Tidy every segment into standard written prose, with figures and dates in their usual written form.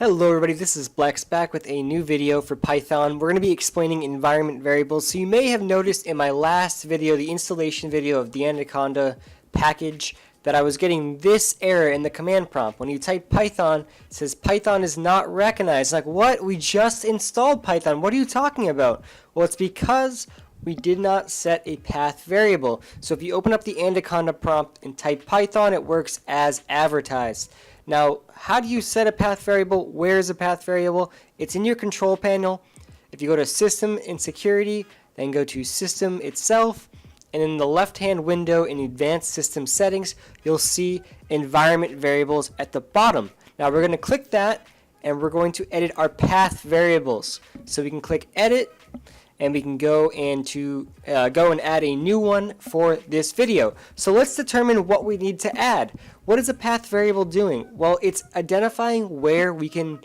Hello everybody, this is Blex back with a new video for Python. We're going to be explaining environment variables. So you may have noticed in my last video, the installation video of the Anaconda package, that I was getting this error in the command prompt. When you type Python, it says Python is not recognized. Like, what? We just installed Python. What are you talking about? Well, it's because we did not set a path variable. So if you open up the Anaconda prompt and type Python, it works as advertised. Now, how do you set a path variable? Where is a path variable? It's in your control panel. If you go to System and Security, then go to System itself, and in the left-hand window in Advanced System Settings, you'll see Environment Variables at the bottom. Now, we're going to click that, and we're going to edit our path variables. So we can click Edit, and we can go and add a new one for this video. So let's determine what we need to add. What is a path variable doing? Well, it's identifying where we can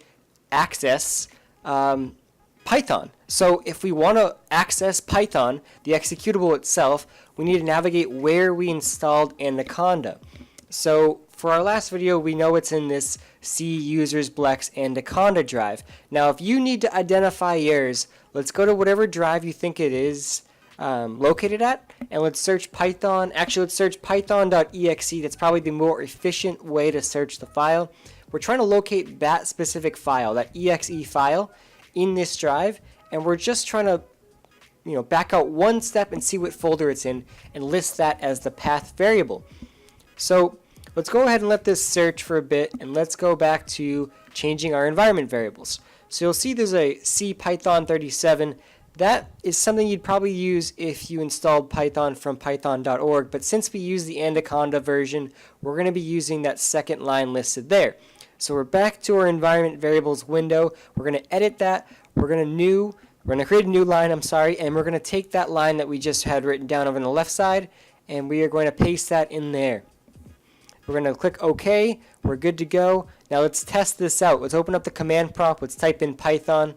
access Python. So if we want to access Python, the executable itself, we need to navigate where we installed Anaconda. So for our last video, we know it's in this C users Blex Anaconda drive. Now, if you need to identify yours, let's go to whatever drive you think it is located at, and let's search Python. Actually, let's search python.exe. That's probably the more efficient way to search the file. We're trying to locate that specific file, that exe file, in this drive, and we're just trying to back out one step and see what folder it's in and list that as the path variable. So let's go ahead and let this search for a bit, and let's go back to changing our environment variables. So you'll see there's a C Python 37. That is something you'd probably use if you installed Python from python.org, but since we use the Anaconda version, we're going to be using that second line listed there. So we're back to our environment variables window. We're going to edit that. We're going to create a new line, and we're going to take that line that we just had written down over on the left side, and we are going to paste that in there. We're going to click OK. We're good to go. Now let's test this out. Let's open up the command prompt. Let's type in Python.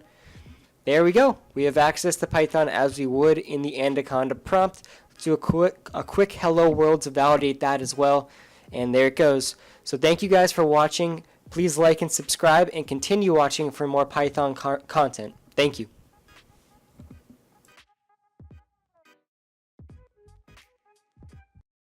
There we go. We have access to Python as we would in the Anaconda prompt. Let's do a quick hello world to validate that as well. And there it goes. So thank you guys for watching. Please like and subscribe and continue watching for more Python content. Thank you.